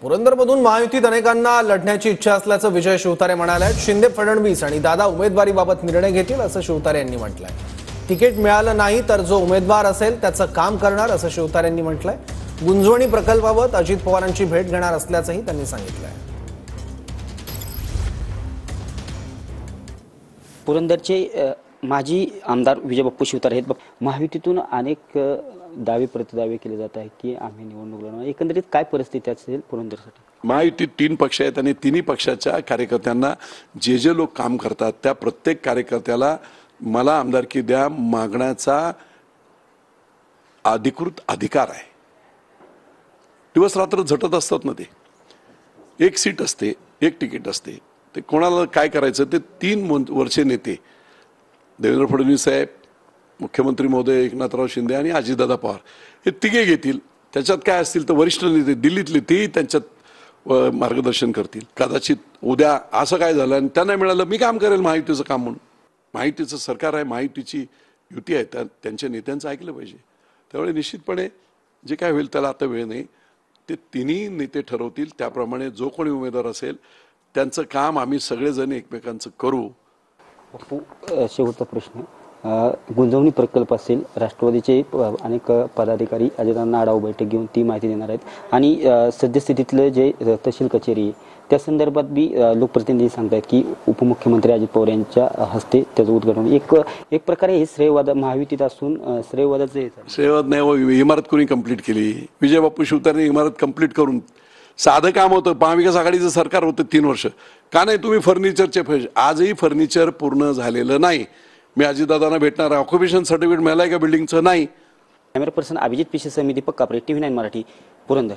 पुरंदरमधून महायुतीत अनेकांना लढण्याची इच्छा असल्याचं विजय शिवतारे म्हणाले। शिंदे, फडणवीस आणि दादा उमेदवारीबाबत निर्णय घेतील असं शिवतारे यांनी म्हटलंय। तिकीट मिळालं नाही तर जो उमेदवार असेल त्याचं काम करणार असं शिवतारे यांनी म्हटलंय। गुंजवणी प्रकल्पाबाबत अजित पवारांची भेट घेणार असल्याचंही त्यांनी सांगितलंय। पुरंदरचे माजी आमदार विजय बाप्पू शिवतारे आहेत। महायुतीतून अनेक दावे प्रतिदावे केले जात आहेत की आम्ही निवडणूक लढवणार। एकंदरीत काय परिस्थिती असेल पुरंदरसाठी? महायुतीत 3 पक्ष आहेत आणि तिन्ही पक्षाच्या कार्यकर्त्यांना जे लोक काम करतात त्या प्रत्येक कार्यकर्त्याला मला आमदारकी द्या मागण्याचा अधिकृत अधिकार आहे। दिवस रात्र झटत असतात ना, ते एक सीट असते, एक तिकीट असते, ते कोणाला काय करायचं ते 3 वर्षे नेते देवेंद्र फडणवीस साहेब, मुख्यमंत्री महोदय एकनाथराव शिंदे आणि अजितदादा पवार हे तिघे घेतील। त्याच्यात काय असतील तर वरिष्ठ नेते दिल्लीतले तेही त्यांच्यात मार्गदर्शन करतील। कदाचित उद्या असं काय झालं आणि त्यांना मिळालं मी काम करेल महायुतीचं काम म्हणून। महायुतीचं सरकार आहे, महायुतीची युती आहे, त्यांच्या नेत्यांचं ऐकलं पाहिजे। त्यामुळे निश्चितपणे जे काय होईल त्याला आता वेळ नाही, ते तिन्ही नेते ठरवतील। त्याप्रमाणे जो कोणी उमेदवार असेल त्यांचं काम आम्ही सगळेजण एकमेकांचं करू। शेवटचा प्रश्न, गुंजवणी प्रकल्प असेल, राष्ट्रवादीचे अनेक पदाधिकारी अजितांना आढावा बैठक घेऊन ती माहिती देणार आहेत आणि सद्यस्थितीतलं जे तहसील कचेरी आहे त्या संदर्भात बी लोकप्रतिनिधी सांगतात की उपमुख्यमंत्री अजित पवार यांच्या हस्ते त्याचं उद्घाटन। एक प्रकारे हे श्रेयवाद महायुतीत असून श्रेयवादाचं श्रेयवाद नाही, इमारत कोणी कंप्लीट केली? विजय बाप्पू शिवतारे इमारत कंप्लीट करून साधं काम होतं। महाविकास आघाडीचं सरकार होतं 3 वर्ष, का नाही तुम्ही फर्निचरचे पैसे? आजही फर्निचर पूर्ण झालेलं नाही। मी अजितदादांना भेटणार, ऑक्युपेशन सर्टिफिकेट मिळालंय का बिल्डिंगचं? नाही। कॅमेरा पर्सन अभिजित पिशे समिती, दीपक कापरे, TV9 मराठी, पुरंदर।